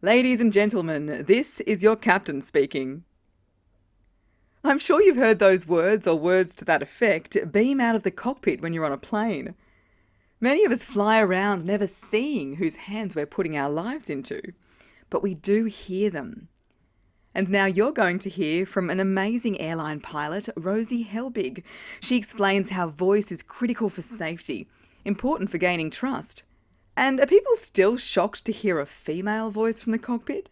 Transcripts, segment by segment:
Ladies and gentlemen, this is your captain speaking. I'm sure you've heard those words or words to that effect beam out of the cockpit when you're on a plane. Many of us fly around never seeing whose hands we're putting our lives into, but we do hear them. And now you're going to hear from an amazing airline pilot, Rosy Helbig. She explains how voice is critical for safety, important for gaining trust. And are people still shocked to hear a female voice from the cockpit?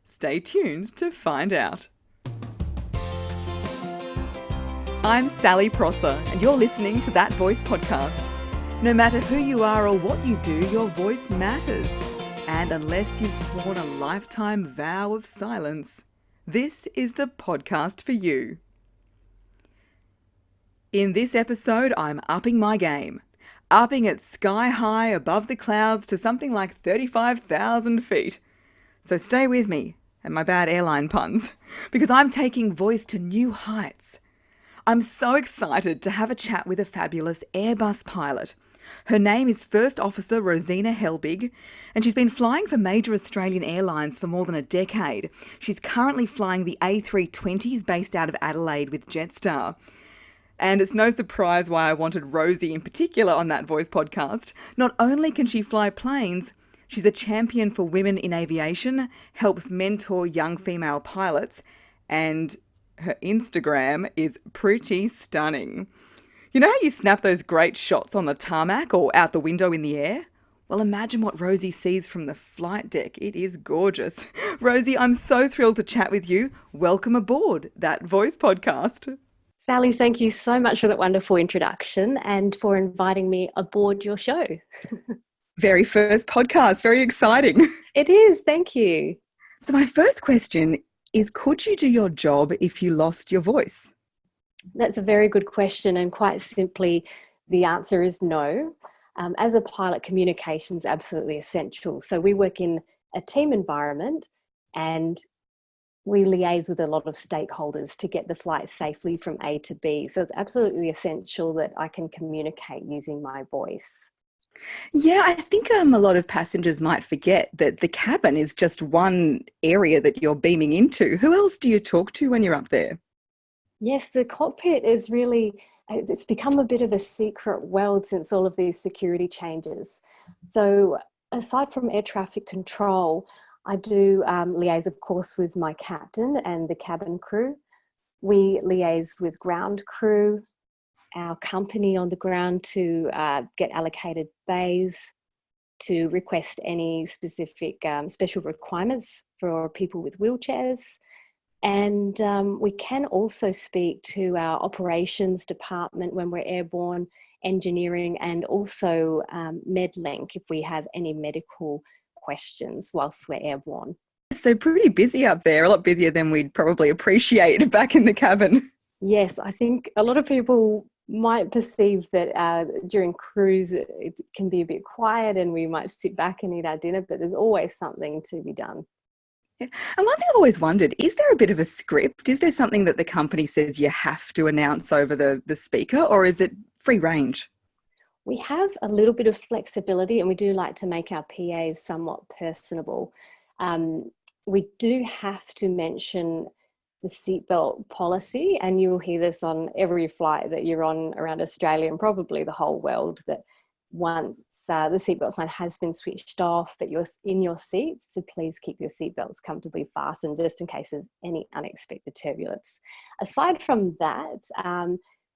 Stay tuned to find out. I'm Sally Prosser, and you're listening to That Voice podcast. No matter who you are or what you do, your voice matters. And unless you've sworn a lifetime vow of silence, this is the podcast for you. In this episode, I'm upping my game. Upping it sky high above the clouds to something like 35,000 feet. So stay with me and my bad airline puns, because I'm taking voice to new heights. I'm so excited to have a chat with a fabulous Airbus pilot. Her name is First Officer Rosina Helbig, and she's been flying for major Australian airlines for more than a decade. She's currently flying the A320s based out of Adelaide with Jetstar. And it's no surprise why I wanted Rosie in particular on That Voice podcast. Not only can she fly planes, she's a champion for women in aviation, helps mentor young female pilots, and her Instagram is pretty stunning. You know how you snap those great shots on the tarmac or out the window in the air? Well, imagine what Rosie sees from the flight deck. It is gorgeous. Rosie, I'm so thrilled to chat with you. Welcome aboard That Voice podcast. Sally, thank you so much for that wonderful introduction and for inviting me aboard your show. Very first podcast, very exciting. It is, thank you. So my first question is, could you do your job if you lost your voice? That's a very good question, and quite simply, the answer is no. As a pilot, communication is absolutely essential. So we work in a team environment and we liaise with a lot of stakeholders to get the flight safely from A to B. So it's absolutely essential that I can communicate using my voice. Yeah, I think a lot of passengers might forget that the cabin is just one area that you're beaming into. Who else do you talk to when you're up there? Yes, the cockpit is really, it's become a bit of a secret world since all of these security changes. So aside from air traffic control, I do liaise, of course, with my captain and the cabin crew. We liaise with ground crew, our company on the ground to get allocated bays, to request any specific special requirements for people with wheelchairs. And we can also speak to our operations department when we're airborne, engineering, and also MedLink if we have any medical questions whilst we're airborne. So pretty busy up there, a lot busier than we'd probably appreciate back in the cabin. Yes, I think a lot of people might perceive that during cruise it can be a bit quiet and we might sit back and eat our dinner, but there's always something to be done. Yeah. And one thing I've always wondered, is there a bit of a script? Is there something that the company says you have to announce over the speaker, or is it free range? We have a little bit of flexibility and we do like to make our PAs somewhat personable. We do have to mention the seatbelt policy, and you will hear this on every flight that you're on around Australia and probably the whole world, that once the seatbelt sign has been switched off, that you're in your seats, so please keep your seatbelts comfortably fastened just in case there's any unexpected turbulence. Aside from that,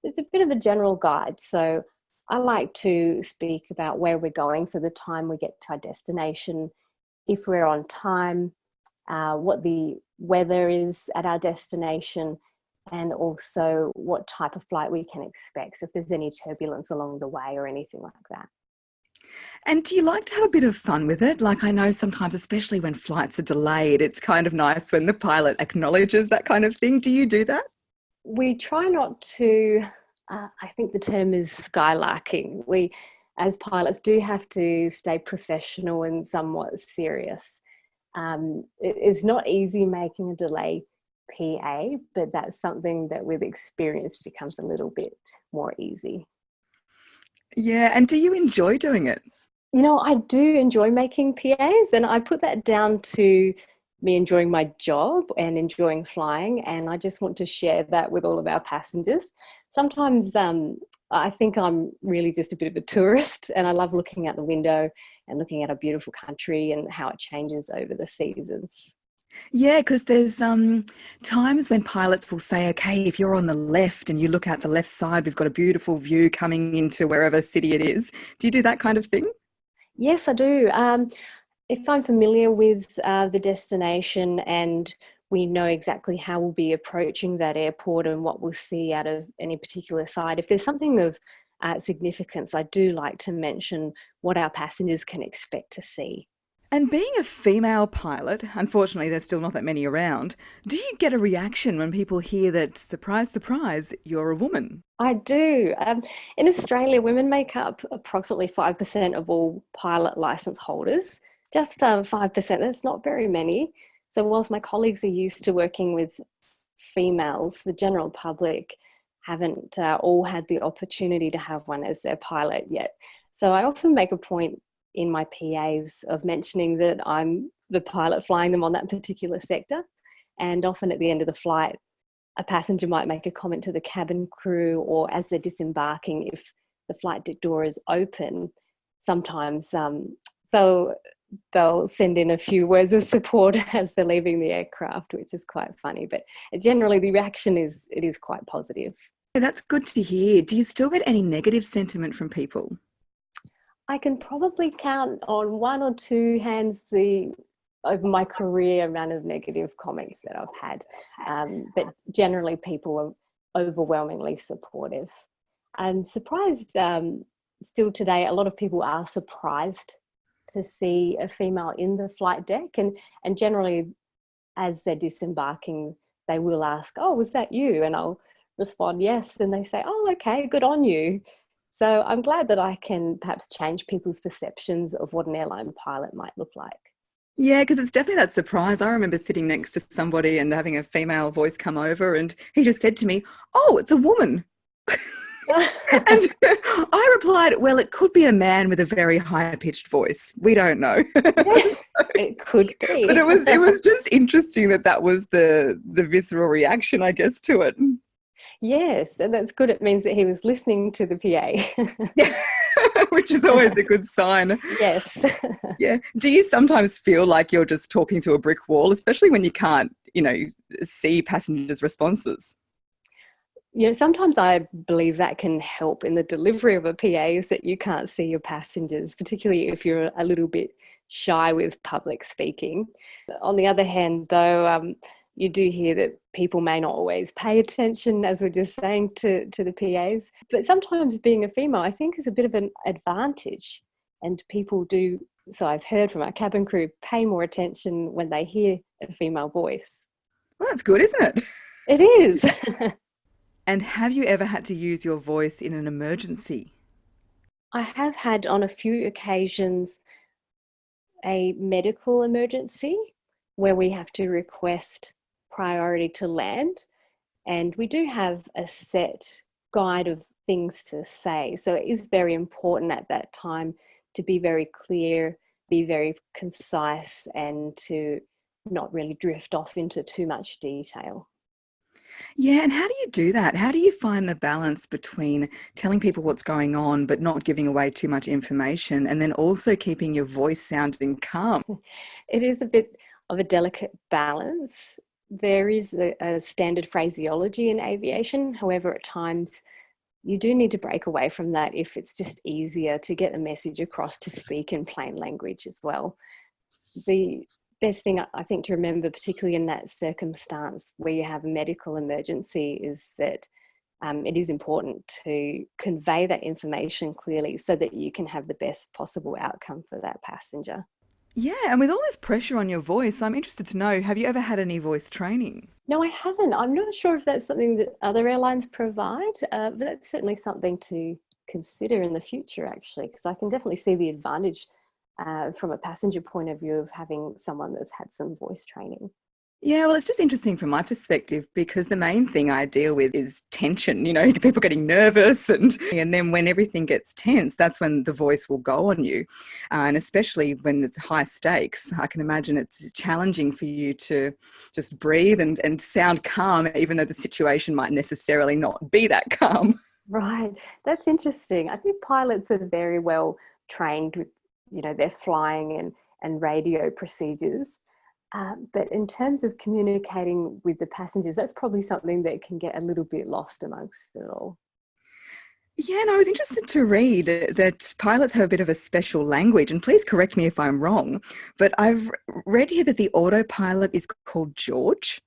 it's a bit of a general guide. So I like to speak about where we're going, so the time we get to our destination, if we're on time, what the weather is at our destination, and also what type of flight we can expect. So if there's any turbulence along the way or anything like that. And do you like to have a bit of fun with it? Like, I know sometimes, especially when flights are delayed, it's kind of nice when the pilot acknowledges that kind of thing. Do you do that? We try not to, I think the term is skylarking. We, as pilots, do have to stay professional and somewhat serious. It is not easy making a delay PA, but that's something that with experience becomes a little bit more easy. Yeah, and do you enjoy doing it? I do enjoy making PAs, and I put that down to me enjoying my job and enjoying flying. And I just want to share that with all of our passengers. Sometimes I think I'm really just a bit of a tourist, and I love looking out the window and looking at a beautiful country and how it changes over the seasons. Yeah, because there's times when pilots will say, okay, if you're on the left and you look out the left side, we've got a beautiful view coming into wherever city it is. Do you do that kind of thing? Yes, I do. If I'm familiar with the destination and we know exactly how we'll be approaching that airport and what we'll see out of any particular side, if there's something of significance, I do like to mention what our passengers can expect to see. And being a female pilot, unfortunately, there's still not that many around. Do you get a reaction when people hear that, surprise, surprise, you're a woman? I do. In Australia, women make up approximately 5% of all pilot license holders. Just 5%, that's not very many. So, whilst my colleagues are used to working with females, the general public haven't all had the opportunity to have one as their pilot yet. So, I often make a point in my PAs of mentioning that I'm the pilot flying them on that particular sector. And often at the end of the flight, a passenger might make a comment to the cabin crew, or as they're disembarking, if the flight deck door is open, sometimes they'll they'll send in a few words of support as they're leaving the aircraft, which is quite funny. But generally, the reaction is quite positive. Yeah, that's good to hear. Do you still get any negative sentiment from people? I can probably count on one or two hands the over my career amount of negative comments that I've had, but generally people are overwhelmingly supportive. I'm surprised still today. A lot of people are surprised to see a female in the flight deck, and generally as they're disembarking, they will ask, "Oh, was that you?" And I'll respond, "Yes." Then they say, "Oh, okay, good on you." So I'm glad that I can perhaps change people's perceptions of what an airline pilot might look like. Yeah, because it's definitely that surprise. I remember sitting next to somebody and having a female voice come over, and he just said to me, "Oh, it's a woman." And I replied, "Well, it could be a man with a very high-pitched voice. We don't know." Yeah, it could But be. it was just interesting that that was the visceral reaction, I guess, to it. Yes, and that's good. It means that he was listening to the PA. Yeah, which is always a good sign. Yes. Yeah. Do you sometimes feel like you're just talking to a brick wall, especially when you can't, see passengers' responses? Sometimes I believe that can help in the delivery of a PA is that you can't see your passengers, particularly if you're a little bit shy with public speaking. On the other hand, though, you do hear that people may not always pay attention, as we're just saying, to the PAs. But sometimes being a female, I think, is a bit of an advantage. And people do, so I've heard from our cabin crew, pay more attention when they hear a female voice. Well, that's good, isn't it? It is. And have you ever had to use your voice in an emergency? I have had on a few occasions a medical emergency where we have to request priority to land. And we do have a set guide of things to say. So it is very important at that time to be very clear, be very concise, and to not really drift off into too much detail. Yeah, and how do you do that? How do you find the balance between telling people what's going on but not giving away too much information, and then also keeping your voice sounding calm? It is a bit of a delicate balance. There is a standard phraseology in aviation. However, at times you do need to break away from that if it's just easier to get a message across to speak in plain language as well. The best thing I think to remember, particularly in that circumstance where you have a medical emergency, is that it is important to convey that information clearly so that you can have the best possible outcome for that passenger. Yeah, and with all this pressure on your voice, I'm interested to know, have you ever had any voice training? No, I haven't. I'm not sure if that's something that other airlines provide, but that's certainly something to consider in the future, actually, because I can definitely see the advantage from a passenger point of view of having someone that's had some voice training. Yeah, well, it's just interesting from my perspective because the main thing I deal with is tension, people getting nervous and then when everything gets tense, that's when the voice will go on you. And especially when it's high stakes, I can imagine it's challenging for you to just breathe and sound calm, even though the situation might necessarily not be that calm. Right, that's interesting. I think pilots are very well trained with, their flying and radio procedures. But in terms of communicating with the passengers, that's probably something that can get a little bit lost amongst it all. Yeah, and I was interested to read that pilots have a bit of a special language, and please correct me if I'm wrong, but I've read here that the autopilot is called George.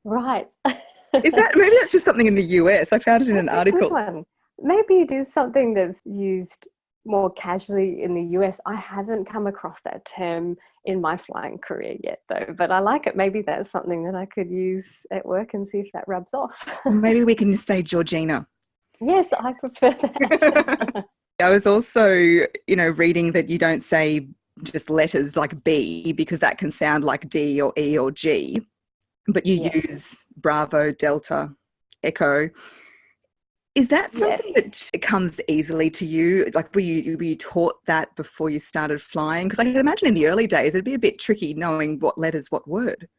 Right. Is that, maybe that's just something in the US? I found it in an That's a good article. one. Maybe it is something that's used more casually in the US. I haven't come across that term in my flying career yet, though, but I like it. Maybe that's something that I could use at work and see if that rubs off. Maybe we can just say Georgina. Yes, I prefer that. I was also, reading that you don't say just letters like B because that can sound like D or E or G, but you Yes, use Bravo, Delta, Echo. Is that yes. something that comes easily to you? Like, were you taught that before you started flying? Because I can imagine in the early days it'd be a bit tricky knowing what letters, what word.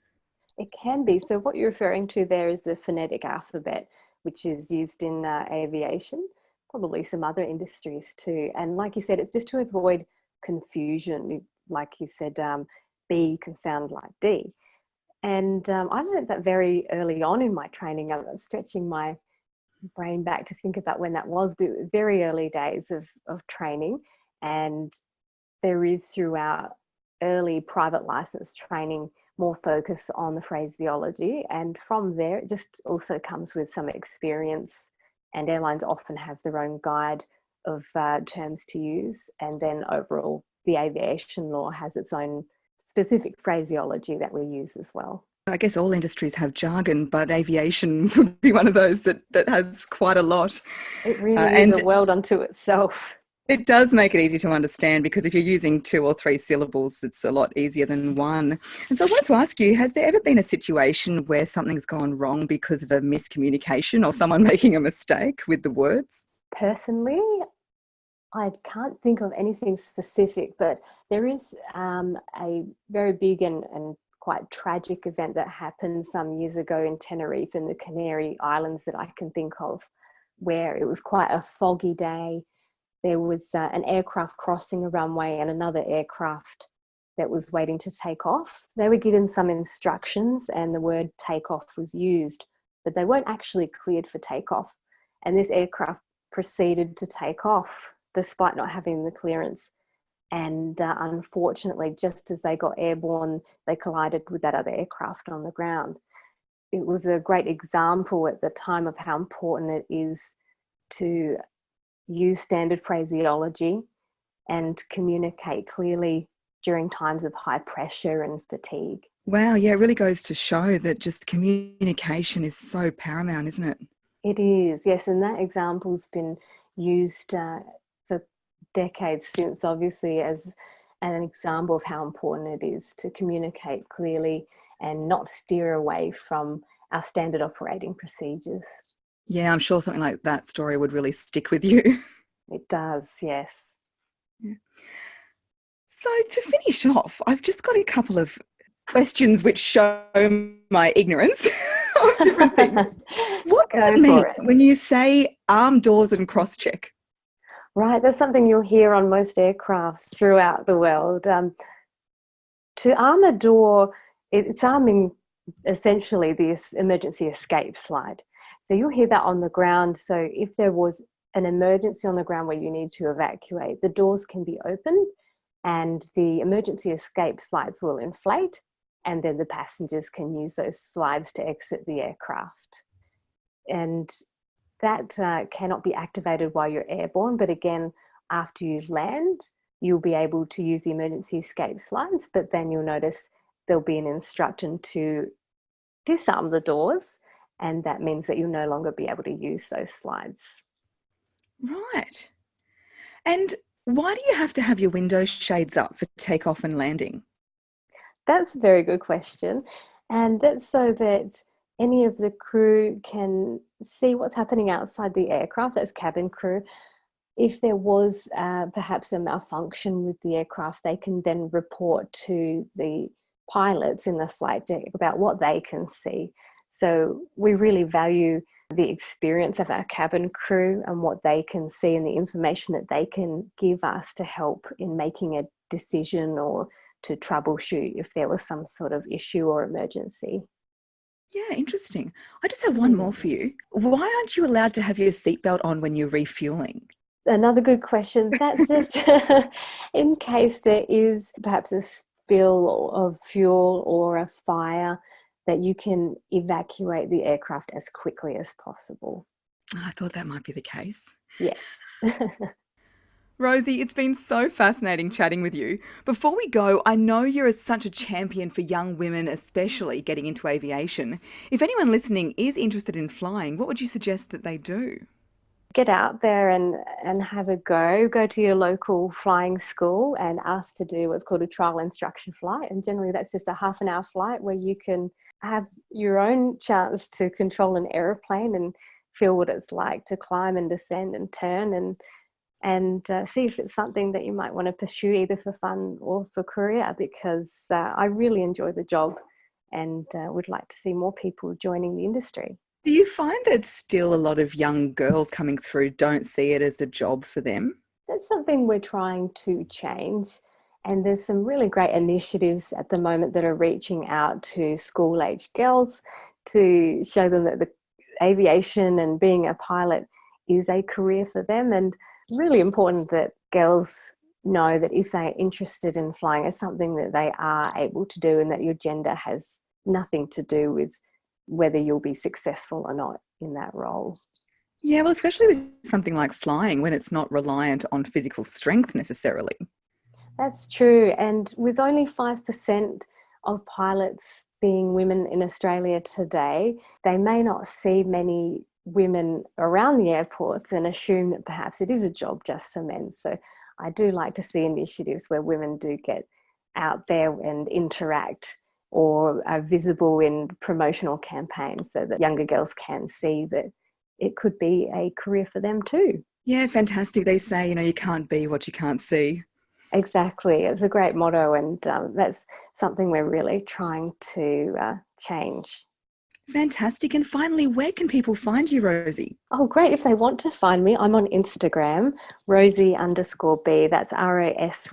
It can be. So, what you're referring to there is the phonetic alphabet, which is used in aviation, probably some other industries too. And like you said, it's just to avoid confusion. Like you said, B can sound like D. And I learned that very early on in my training. I was stretching my brain back to think about when that was, but very early days of training. And there is throughout early private license training more focus on the phraseology, and from there it just also comes with some experience, and airlines often have their own guide of terms to use, and then overall the aviation law has its own specific phraseology that we use as well. I guess all industries have jargon, but aviation would be one of those that has quite a lot. It really is a And world unto itself. it does make it easy to understand because if you're using 2 or 3 syllables, it's a lot easier than one. And so I wanted to ask you, has there ever been a situation where something's gone wrong because of a miscommunication or someone making a mistake with the words? Personally, I can't think of anything specific, but there is a very big and quite tragic event that happened some years ago in Tenerife in the Canary Islands that I can think of, where it was quite a foggy day. There was an aircraft crossing a runway and another aircraft that was waiting to take off. They were given some instructions and the word takeoff was used, but they weren't actually cleared for takeoff. And this aircraft proceeded to take off despite not having the clearance. And unfortunately, just as they got airborne, they collided with that other aircraft on the ground. It was a great example at the time of how important it is to use standard phraseology and communicate clearly during times of high pressure and fatigue. Wow, yeah, it really goes to show that just communication is so paramount, isn't it? It is, yes, and that example's been used for decades since, obviously, as an example of how important it is to communicate clearly and not steer away from our standard operating procedures. Yeah, I'm sure something like that story would really stick with you. It does, yes. Yeah. So to finish off, I've just got a couple of questions which show my ignorance of different things. What does it Go mean for it. when you say arm doors and cross check? Right, that's something you'll hear on most aircrafts throughout the world. To arm a door, it's arming essentially the emergency escape slide. So you'll hear that on the ground. So if there was an emergency on the ground where you need to evacuate, the doors can be opened and the emergency escape slides will inflate, and then the passengers can use those slides to exit the aircraft. And that cannot be activated while you're airborne, but again, after you land, you'll be able to use the emergency escape slides, but then you'll notice there'll be an instruction to disarm the doors, and that means that you'll no longer be able to use those slides. Right. And why do you have to have your window shades up for takeoff and landing? That's a very good question. And that's so that any of the crew can see what's happening outside the aircraft, that's cabin crew. If there was perhaps a malfunction with the aircraft, they can then report to the pilots in the flight deck about what they can see. So we really value the experience of our cabin crew and what they can see and the information that they can give us to help in making a decision or to troubleshoot if there was some sort of issue or emergency. Yeah, interesting. I just have one more for you. Why aren't you allowed to have your seatbelt on when you're refueling? Another good question. That's just in case there is perhaps a spill of fuel or a fire, that you can evacuate the aircraft as quickly as possible. I thought that might be the case. Yes. Rosy, it's been so fascinating chatting with you. Before we go, I know you're such a champion for young women, especially getting into aviation. If anyone listening is interested in flying, what would you suggest that they do? Get out there and have a go. Go to your local flying school and ask to do what's called a trial instruction flight. And generally that's just a half an hour flight where you can have your own chance to control an aeroplane and feel what it's like to climb and descend and turn and see if it's something that you might want to pursue either for fun or for career, because I really enjoy the job and would like to see more people joining the industry. Do you find that still a lot of young girls coming through don't see it as a job for them? That's something we're trying to change. And there's some really great initiatives at the moment that are reaching out to school-age girls to show them that the aviation and being a pilot is a career for them. And really important that girls know that if they're interested in flying, it's something that they are able to do, and that your gender has nothing to do with whether you'll be successful or not in that role. Yeah, well, especially with something like flying when it's not reliant on physical strength necessarily. That's true. And with only 5% of pilots being women in Australia today, they may not see many women around the airports and assume that perhaps it is a job just for men. So I do like to see initiatives where women do get out there and interact or are visible in promotional campaigns so that younger girls can see that it could be a career for them too. Yeah, fantastic. They say, you can't be what you can't see. Exactly. It's a great motto, and that's something we're really trying to change. Fantastic. And finally, where can people find you, Rosy? Oh, great. If they want to find me, I'm on Instagram, Rosy_B. That's ROSY_B.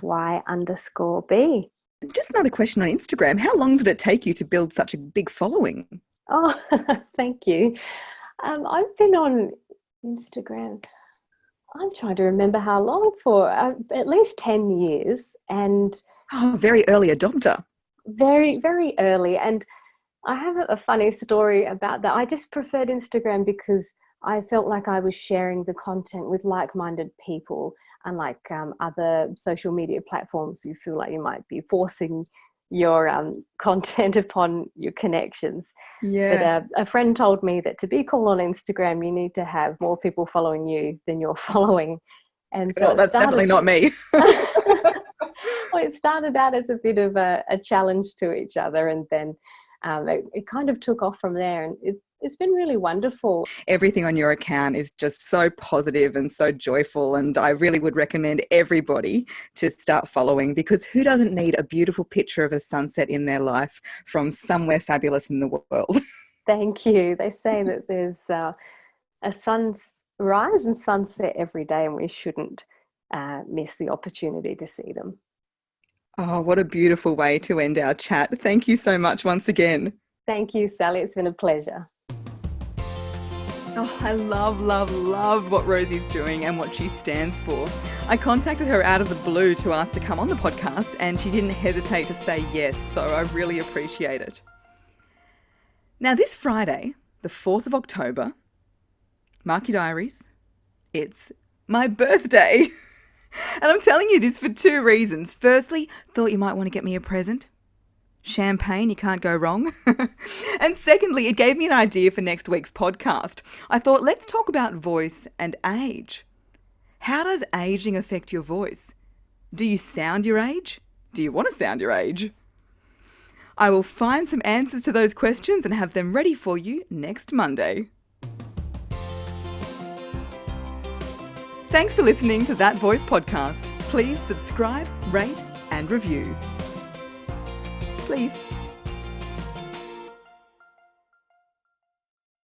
Just another question on Instagram. How long did it take you to build such a big following? Oh, thank you. I've been on Instagram, I'm trying to remember how long for, at least 10 years, and Oh, very early adopter. very, very early. And I have a funny story about that. I just preferred Instagram because I felt like I was sharing the content with like-minded people, unlike other social media platforms. You feel like you might be forcing your content upon your connections. Yeah. But a friend told me that to be cool on Instagram, you need to have more people following you than you're following. And so Well, that's definitely not me. well, it started out as a bit of a challenge to each other, and then it kind of took off from there, and it's been really wonderful. Everything on your account is just so positive and so joyful, and I really would recommend everybody to start following, because who doesn't need a beautiful picture of a sunset in their life from somewhere fabulous in the world? Thank you. They say that there's a sunrise and sunset every day, and we shouldn't miss the opportunity to see them. Oh, what a beautiful way to end our chat. Thank you so much once again. Thank you, Sally. It's been a pleasure. Oh, I love, love, love what Rosy's doing and what she stands for. I contacted her out of the blue to ask to come on the podcast, and she didn't hesitate to say yes, so I really appreciate it. Now, this Friday, the 4th of October, mark your diaries, it's my birthday. And I'm telling you this for two reasons. Firstly, thought you might want to get me a present. Champagne, you can't go wrong. And secondly, it gave me an idea for next week's podcast. I thought, let's talk about voice and age. How does aging affect your voice? Do you sound your age? Do you want to sound your age? I will find some answers to those questions and have them ready for you next Monday. Thanks for listening to That Voice podcast. Please subscribe, rate, and review. Please.